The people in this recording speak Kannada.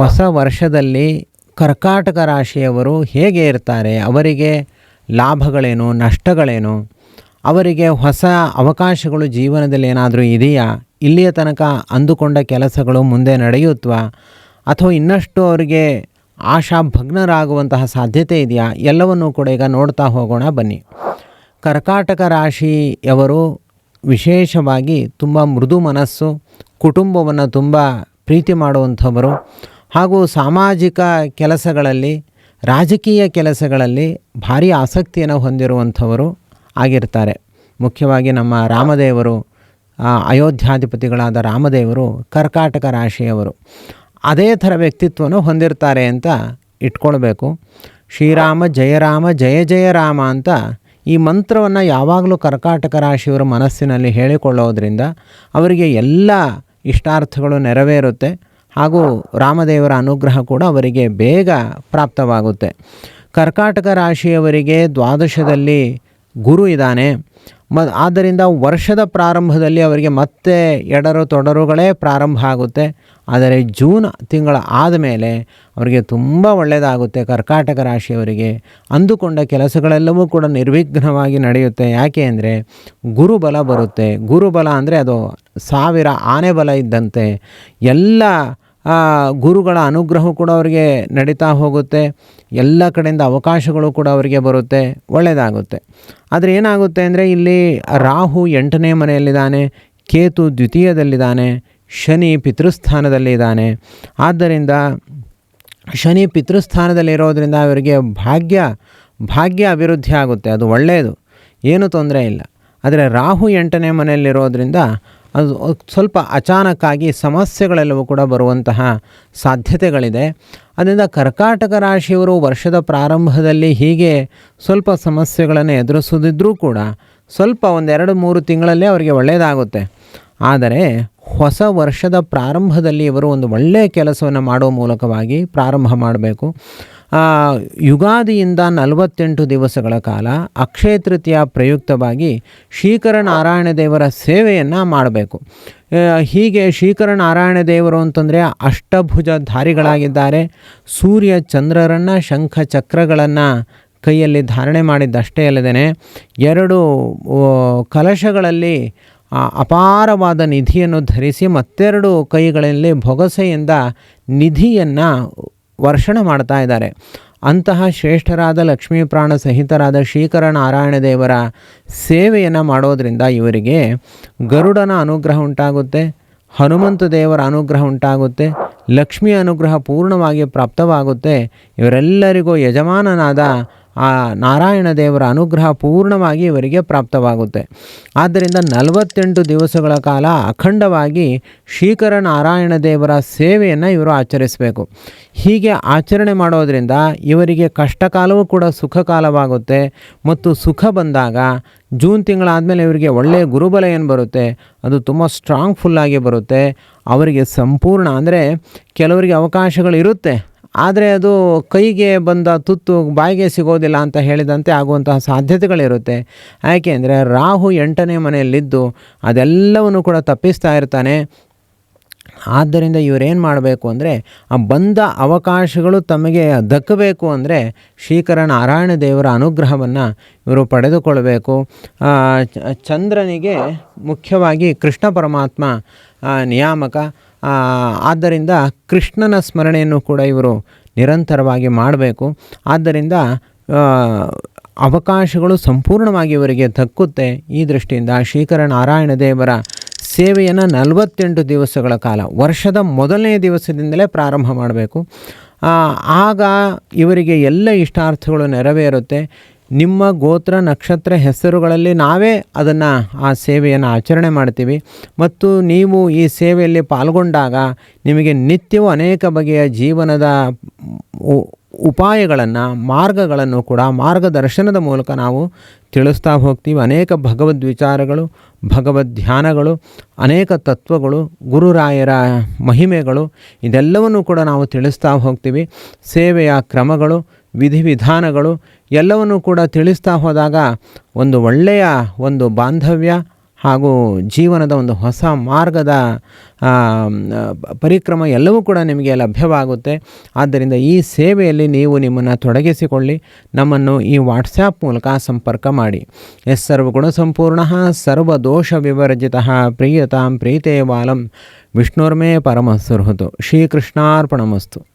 ಹೊಸ ವರ್ಷದಲ್ಲಿ ಕರ್ಕಾಟಕ ರಾಶಿಯವರು ಹೇಗೆ ಇರ್ತಾರೆ, ಅವರಿಗೆ ಲಾಭಗಳೇನು, ನಷ್ಟಗಳೇನು, ಅವರಿಗೆ ಹೊಸ ಅವಕಾಶಗಳು ಜೀವನದಲ್ಲಿ ಏನಾದರೂ ಇದೆಯಾ, ಇಲ್ಲಿಯ ತನಕ ಅಂದುಕೊಂಡ ಕೆಲಸಗಳು ಮುಂದೆ ನಡೆಯುತ್ತವಾ ಅಥವಾ ಇನ್ನಷ್ಟು ಅವರಿಗೆ ಆಶಾಭಗ್ನರಾಗುವಂತಹ ಸಾಧ್ಯತೆ ಇದೆಯಾ, ಎಲ್ಲವನ್ನೂ ಕೂಡ ಈಗ ನೋಡ್ತಾ ಹೋಗೋಣ ಬನ್ನಿ. ಕರ್ಕಾಟಕ ರಾಶಿಯವರು ವಿಶೇಷವಾಗಿ ತುಂಬ ಮೃದು ಮನಸ್ಸು, ಕುಟುಂಬವನ್ನು ತುಂಬ ಪ್ರೀತಿ ಮಾಡುವಂಥವರು ಹಾಗೂ ಸಾಮಾಜಿಕ ಕೆಲಸಗಳಲ್ಲಿ, ರಾಜಕೀಯ ಕೆಲಸಗಳಲ್ಲಿ ಭಾರಿ ಆಸಕ್ತಿಯನ್ನು ಹೊಂದಿರುವಂಥವರು ಆಗಿರ್ತಾರೆ. ಮುಖ್ಯವಾಗಿ ನಮ್ಮ ರಾಮದೇವರು, ಅಯೋಧ್ಯಾಧಿಪತಿಗಳಾದ ರಾಮದೇವರು ಕರ್ಕಾಟಕ ರಾಶಿಯವರು ಅದೇ ಥರ ವ್ಯಕ್ತಿತ್ವವನ್ನು ಹೊಂದಿರ್ತಾರೆ ಅಂತ ಇಟ್ಕೊಳ್ಬೇಕು. ಶ್ರೀರಾಮ ಜಯ ರಾಮ ಜಯ ಜಯ ರಾಮ ಅಂತ ಈ ಮಂತ್ರವನ್ನು ಯಾವಾಗಲೂ ಕರ್ಕಾಟಕ ರಾಶಿಯವರ ಮನಸ್ಸಿನಲ್ಲಿ ಹೇಳಿಕೊಳ್ಳೋದ್ರಿಂದ ಅವರಿಗೆ ಎಲ್ಲ ಇಷ್ಟಾರ್ಥಗಳು ನೆರವೇರುತ್ತೆ ಹಾಗೂ ರಾಮದೇವರ ಅನುಗ್ರಹ ಕೂಡ ಅವರಿಗೆ ಬೇಗ ಪ್ರಾಪ್ತವಾಗುತ್ತೆ. ಕರ್ಕಾಟಕ ರಾಶಿಯವರಿಗೆ ದ್ವಾದಶದಲ್ಲಿ ಗುರು ಇದ್ದಾನೆ. ಆದ್ದರಿಂದ ವರ್ಷದ ಪ್ರಾರಂಭದಲ್ಲಿ ಅವರಿಗೆ ಮತ್ತೆ ಎಡರು ತೊಡರುಗಳೇ ಪ್ರಾರಂಭ ಆಗುತ್ತೆ. ಆದರೆ ಜೂನ್ ತಿಂಗಳ ಆದಮೇಲೆ ಅವರಿಗೆ ತುಂಬ ಒಳ್ಳೆಯದಾಗುತ್ತೆ. ಕರ್ಕಾಟಕ ರಾಶಿಯವರಿಗೆ ಅಂದುಕೊಂಡ ಕೆಲಸಗಳೆಲ್ಲವೂ ಕೂಡ ನಿರ್ವಿಘ್ನವಾಗಿ ನಡೆಯುತ್ತೆ. ಯಾಕೆ ಅಂದರೆ ಗುರುಬಲ ಬರುತ್ತೆ. ಗುರುಬಲ ಅಂದರೆ ಅದು 1000 ಆನೆ ಬಲ ಇದ್ದಂತೆ. ಎಲ್ಲ ಗುರುಗಳ ಅನುಗ್ರಹ ಕೂಡ ಅವರಿಗೆ ನಡೀತಾ ಹೋಗುತ್ತೆ. ಎಲ್ಲ ಕಡೆಯಿಂದ ಅವಕಾಶಗಳು ಕೂಡ ಅವರಿಗೆ ಬರುತ್ತೆ, ಒಳ್ಳೆಯದಾಗುತ್ತೆ. ಆದರೆ ಏನಾಗುತ್ತೆ ಅಂದರೆ ಇಲ್ಲಿ ರಾಹು 8ನೇ ಮನೆಯಲ್ಲಿದ್ದಾನೆ, ಕೇತು ದ್ವಿತೀಯದಲ್ಲಿದ್ದಾನೆ, ಶನಿ ಪಿತೃಸ್ಥಾನದಲ್ಲಿದ್ದಾನೆ. ಆದ್ದರಿಂದ ಶನಿ ಪಿತೃಸ್ಥಾನದಲ್ಲಿರೋದ್ರಿಂದ ಅವರಿಗೆ ಭಾಗ್ಯ ಅಭಿವೃದ್ಧಿ ಆಗುತ್ತೆ, ಅದು ಒಳ್ಳೆಯದು, ಏನೂ ತೊಂದರೆ ಇಲ್ಲ. ಆದರೆ ರಾಹು 8ನೇ ಮನೆಯಲ್ಲಿರೋದ್ರಿಂದ ಅದು ಸ್ವಲ್ಪ ಅಚಾನಕ್ಕಾಗಿ ಸಮಸ್ಯೆಗಳೆಲ್ಲವೂ ಕೂಡ ಬರುವಂತಹ ಸಾಧ್ಯತೆಗಳಿದೆ. ಅದರಿಂದ ಕರ್ಕಾಟಕ ರಾಶಿಯವರು ವರ್ಷದ ಪ್ರಾರಂಭದಲ್ಲಿ ಹೀಗೆ ಸ್ವಲ್ಪ ಸಮಸ್ಯೆಗಳನ್ನು ಎದುರಿಸದಿದ್ದರೂ ಕೂಡ ಸ್ವಲ್ಪ 1-2-3 ತಿಂಗಳಲ್ಲೇ ಅವರಿಗೆ ಒಳ್ಳೆಯದಾಗುತ್ತೆ. ಆದರೆ ಹೊಸ ವರ್ಷದ ಪ್ರಾರಂಭದಲ್ಲಿ ಇವರು ಒಂದು ಒಳ್ಳೆಯ ಕೆಲಸವನ್ನು ಮಾಡುವ ಮೂಲಕವಾಗಿ ಪ್ರಾರಂಭ ಮಾಡಬೇಕು. ಯುಗಾದಿಯಿಂದ 48 ದಿವಸಗಳ ಕಾಲ ಅಕ್ಷಯ ತೃತೀಯ ಪ್ರಯುಕ್ತವಾಗಿ ಶ್ರೀಕರ ನಾರಾಯಣ ದೇವರ ಸೇವೆಯನ್ನು ಮಾಡಬೇಕು. ಹೀಗೆ ಶ್ರೀಕರ ನಾರಾಯಣ ದೇವರು ಅಂತಂದರೆ ಅಷ್ಟಭುಜಧಾರಿಗಳಾಗಿದ್ದಾರೆ. ಸೂರ್ಯ ಚಂದ್ರರನ್ನು, ಶಂಖ ಚಕ್ರಗಳನ್ನು ಕೈಯಲ್ಲಿ ಧಾರಣೆ ಮಾಡಿದ್ದಷ್ಟೇ ಅಲ್ಲದೇ 2 ಕಲಶಗಳಲ್ಲಿ ಅಪಾರವಾದ ನಿಧಿಯನ್ನು ಧರಿಸಿ ಮತ್ತೆರಡು ಕೈಗಳಲ್ಲಿ ಬೊಗಸೆಯಿಂದ ನಿಧಿಯನ್ನು ವರ್ಷಣ ಮಾಡ್ತಾ ಇದ್ದಾರೆ. ಅಂತಹ ಶ್ರೇಷ್ಠರಾದ ಲಕ್ಷ್ಮೀ ಪ್ರಾಣ ಸಹಿತರಾದ ಶ್ರೀಕರ ನಾರಾಯಣ ದೇವರ ಸೇವೆಯನ್ನು ಮಾಡೋದರಿಂದ ಇವರಿಗೆ ಗರುಡನ ಅನುಗ್ರಹ ಉಂಟಾಗುತ್ತೆ, ಹನುಮಂತ ದೇವರ ಅನುಗ್ರಹ ಉಂಟಾಗುತ್ತೆ, ಲಕ್ಷ್ಮೀ ಅನುಗ್ರಹ ಪೂರ್ಣವಾಗಿ ಪ್ರಾಪ್ತವಾಗುತ್ತೆ. ಇವರೆಲ್ಲರಿಗೂ ಯಜಮಾನನಾದ ಆ ನಾರಾಯಣ ದೇವರ ಅನುಗ್ರಹ ಪೂರ್ಣವಾಗಿ ಇವರಿಗೆ ಪ್ರಾಪ್ತವಾಗುತ್ತೆ. ಆದ್ದರಿಂದ 48 ದಿವಸಗಳ ಕಾಲ ಅಖಂಡವಾಗಿ ಶ್ರೀಕರ ನಾರಾಯಣ ದೇವರ ಸೇವೆಯನ್ನು ಇವರು ಆಚರಿಸಬೇಕು. ಹೀಗೆ ಆಚರಣೆ ಮಾಡೋದರಿಂದ ಇವರಿಗೆ ಕಷ್ಟ ಕಾಲವೂ ಕೂಡ ಸುಖ ಕಾಲವಾಗುತ್ತೆ. ಮತ್ತು ಸುಖ ಬಂದಾಗ ಜೂನ್ ತಿಂಗಳಾದಮೇಲೆ ಇವರಿಗೆ ಒಳ್ಳೆಯ ಗುರುಬಲ ಏನು ಬರುತ್ತೆ ಅದು ತುಂಬ ಸ್ಟ್ರಾಂಗ್ಫುಲ್ಲಾಗಿ ಬರುತ್ತೆ. ಅವರಿಗೆ ಸಂಪೂರ್ಣ ಅಂದರೆ ಕೆಲವರಿಗೆ ಅವಕಾಶಗಳಿರುತ್ತೆ, ಆದರೆ ಅದು ಕೈಗೆ ಬಂದ ತುತ್ತು ಬಾಯಿಗೆ ಸಿಗೋದಿಲ್ಲ ಅಂತ ಹೇಳಿದಂತೆ ಆಗುವಂತಹ ಸಾಧ್ಯತೆಗಳಿರುತ್ತೆ. ಯಾಕೆ ಅಂದರೆ ರಾಹು 8ನೇ ಮನೆಯಲ್ಲಿದ್ದು ಅದೆಲ್ಲವನ್ನು ಕೂಡ ತಪ್ಪಿಸ್ತಾ ಇರ್ತಾನೆ. ಆದ್ದರಿಂದ ಇವರೇನು ಮಾಡಬೇಕು ಅಂದರೆ ಆ ಬಂದ ಅವಕಾಶಗಳು ತಮಗೆ ದಕ್ಕಬೇಕು ಅಂದರೆ ಶ್ರೀಕರ ನಾರಾಯಣ ದೇವರ ಅನುಗ್ರಹವನ್ನು ಇವರು ಪಡೆದುಕೊಳ್ಳಬೇಕು. ಚಂದ್ರನಿಗೆ ಮುಖ್ಯವಾಗಿ ಕೃಷ್ಣ ಪರಮಾತ್ಮ ನಿಯಾಮಕ. ಆದ್ದರಿಂದ ಕೃಷ್ಣನ ಸ್ಮರಣೆಯನ್ನು ಕೂಡ ಇವರು ನಿರಂತರವಾಗಿ ಮಾಡಬೇಕು. ಆದ್ದರಿಂದ ಅವಕಾಶಗಳು ಸಂಪೂರ್ಣವಾಗಿ ಇವರಿಗೆ ದಕ್ಕುತ್ತೆ. ಈ ದೃಷ್ಟಿಯಿಂದ ಶ್ರೀಕರ ನಾರಾಯಣ ದೇವರ ಸೇವೆಯನ್ನು 48 ದಿವಸಗಳ ಕಾಲ ವರ್ಷದ ಮೊದಲನೇ ದಿವಸದಿಂದಲೇ ಪ್ರಾರಂಭ ಮಾಡಬೇಕು. ಆಗ ಇವರಿಗೆ ಎಲ್ಲ ಇಷ್ಟಾರ್ಥಗಳು ನೆರವೇರುತ್ತೆ. ನಿಮ್ಮ ಗೋತ್ರ ನಕ್ಷತ್ರ ಹೆಸರುಗಳಲ್ಲಿ ನಾವೇ ಅದನ್ನು ಆ ಸೇವೆಯನ್ನು ಆಚರಣೆ ಮಾಡ್ತೀವಿ. ಮತ್ತು ನೀವು ಈ ಸೇವೆಯಲ್ಲಿ ಪಾಲ್ಗೊಂಡಾಗ ನಿಮಗೆ ನಿತ್ಯವೂ ಅನೇಕ ಬಗೆಯ ಜೀವನದ ಉಪಾಯಗಳನ್ನು, ಮಾರ್ಗಗಳನ್ನು ಕೂಡ ಮಾರ್ಗದರ್ಶನದ ಮೂಲಕ ನಾವು ತಿಳಿಸ್ತಾ ಹೋಗ್ತೀವಿ. ಅನೇಕ ಭಗವದ್ ವಿಚಾರಗಳು, ಭಗವದ್ ಧ್ಯಾನಗಳು, ಅನೇಕ ತತ್ವಗಳು, ಗುರುರಾಯರ ಮಹಿಮೆಗಳು ಇದೆಲ್ಲವನ್ನು ಕೂಡ ನಾವು ತಿಳಿಸ್ತಾ ಹೋಗ್ತೀವಿ. ಸೇವೆಯ ಕ್ರಮಗಳು, ವಿಧಿವಿಧಾನಗಳು ಎಲ್ಲವನ್ನೂ ಕೂಡ ತಿಳಿಸ್ತಾ ಹೋದಾಗ ಒಂದು ಒಳ್ಳೆಯ ಒಂದು ಬಾಂಧವ್ಯ ಹಾಗೂ ಜೀವನದ ಒಂದು ಹೊಸ ಮಾರ್ಗದ ಪರಿಕ್ರಮ ಎಲ್ಲವೂ ಕೂಡ ನಿಮಗೆ ಲಭ್ಯವಾಗುತ್ತೆ. ಆದ್ದರಿಂದ ಈ ಸೇವೆಯಲ್ಲಿ ನೀವು ನಿಮ್ಮನ್ನು ತೊಡಗಿಸಿಕೊಳ್ಳಿ. ನಮ್ಮನ್ನು ಈ ವಾಟ್ಸ್ಯಾಪ್ ಮೂಲಕ ಸಂಪರ್ಕ ಮಾಡಿ. ಎಸ್ ಸರ್ವಗುಣಸಂಪೂರ್ಣ ಸರ್ವದೋಷ ವಿವರ್ಜಿತ ಪ್ರೀಯತಾಂ ಪ್ರೀತೆ ಬಾಲಂ ವಿಷ್ಣುರ್ಮೇ ಪರಮಸುಹೃತು. ಶ್ರೀಕೃಷ್ಣಾರ್ಪಣಮಸ್ತು.